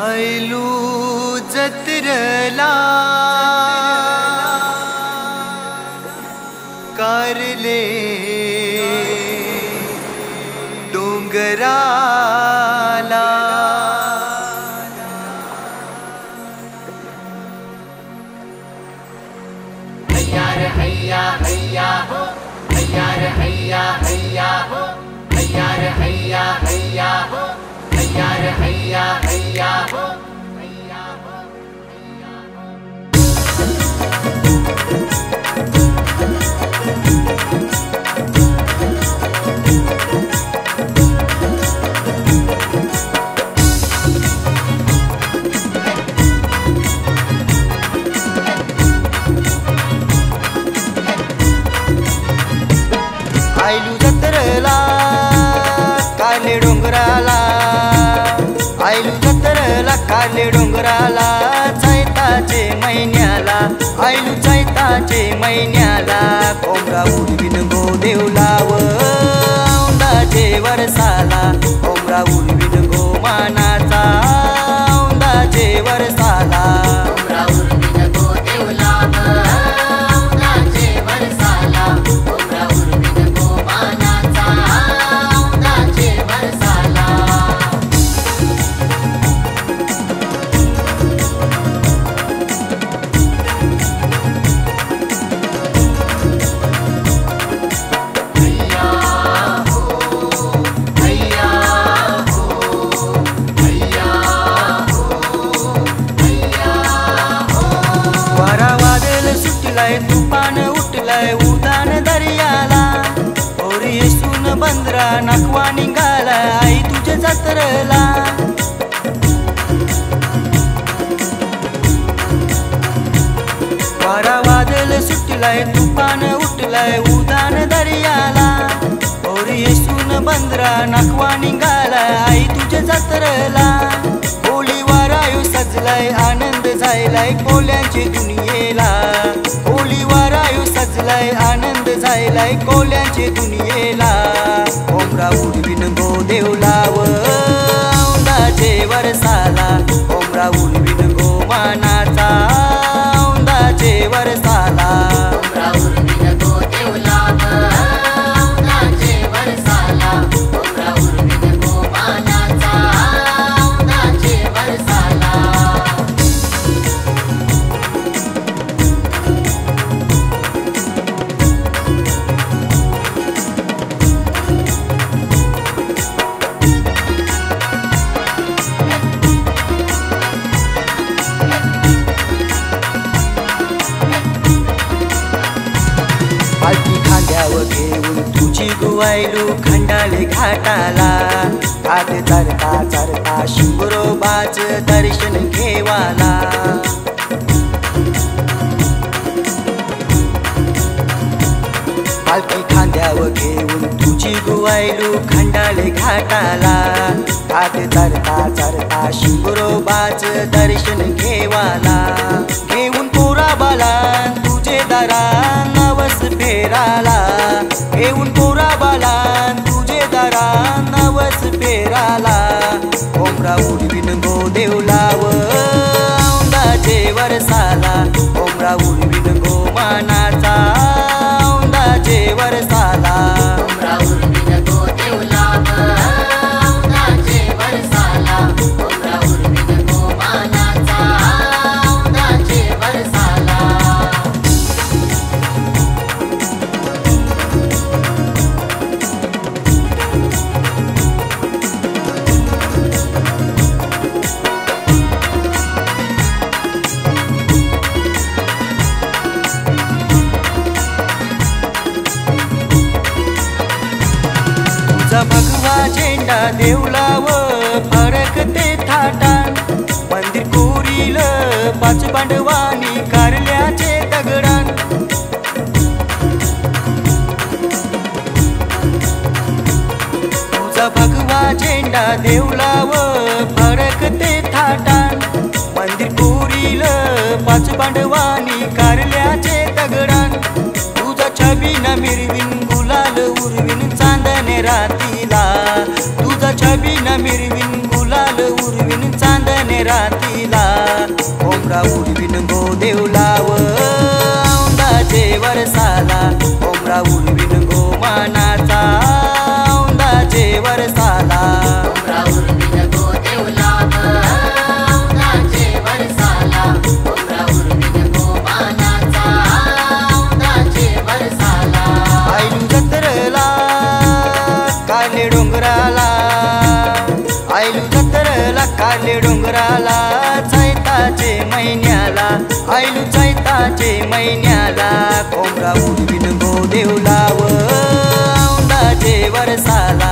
आयलू जत्रला कारले डोंगराला हैया रे हैया हैया हो, हैया रे हैया हैया हो, हैया रे हैया हैया हो, हैया रे हैया हैया हो, हैया हो हैया हो। आयलू जत्रला कारले डोंगराला, आयलू जत्रला कारले डोंगराला, चैताचे महिन्याला, आयलू चैताचे महिन्याला, कोंबडा उडवीन गो देवलाव औंदाचे वरसाला, कोंबडा उडवीन गो मानाचा औंदाचे वरसाला, कोंबडा उडवीन गो देवलाव औंदाचे वरसाला, कोंबडा उडवीन गो मानाचा औंदाचे वरसाला। हैया हो, हैया हो, हैया हो, हैया हो। वारा वादळ सुटलाय, तुफान उठलाय उदान दर्याला, ओरी येसून बंदरा नाकवा निघाला आई तुझ्या जत्रला, वारा वादळ सुटलाय, तुफान उठलाय उदान दर्याला, ओरी येसून बंदरा नाकवा निघाला आई तुझ्या जत्रला, होळी वारायू सजलाय आनंद झायलाय कोल्यांची दुनियेला, होळी वारायू सजलाय आनंद झायलाय कोल्यांची दुनियेला, कोंबडा उडवीन गो देवलाव औंदाचे वरसाला, कोंबडा उडवीन गो मानाचा औंदाचे वरसाला, कोंबडा उडवीन गो देवलाव औंदाचे वरसाला, कोंबडा उडवीन गो मानाचा औंदाचे वरसाला। पालखी खांद्यावर घेऊन तुझी गुवायलू खंडाले घाटाला, घाट चरता चरता शिंगरोबाच दर्शन घेवाला, पालखी खांद्यावर घेऊन तुझी गुवायलू खंडाले घाटाला, घाट चरता चरता शिंगरोबाच दर्शन घेवाला, घेऊन पोराबाला तुझे दारा नवस फेराला, घेऊन पोराबाला तुझे दारा नवस फेराला, कोंबडा उडवीन गो देवलाव औंदाचे वरसाला, कोंबडा उडवीन गो मानाचा औंदाचे वरसाला, कोंबडा उडवीन गो देवलाव औंदाचे वरसाला, कोंबडा उडवीन गो मानाचा औंदाचे वरसाला। तुझा भगवा झेंडा देवलाव फरकते थाटान, मंदिर कोरील पाच पांडवानी कारल्याचे दगडान, तुझा भगवा झेंडा देवलाव फरकते थाटान, मंदिर कोरील पाच पांडवानी कारल्याचे दगडान, तुझा छबी न मिरविन गुलाल उर्विन चांदणे रातीला, तुझा छबी न मिरविन गुलाल उर्विन चांदणे संक्रांतीला कोंबडा उडवीन गो देवलाव औंदाचे वरसाला कोंबडा उडवीन गो मानाचा औंदाचे वरसाला कोंबडा उडवीन गो देवलाव औंदाचे वरसाला कोंबडा उडवीन गो मानाचा औंदाचे वरसाला आयलू जत्रला काले डोंगराला आयलू जत्रला काले डोंगराला चैताचे महिन्याला आयलू चैताचे महिन्याला कोंबडा उडवीन गो देवलाव औंदाचे वरसाला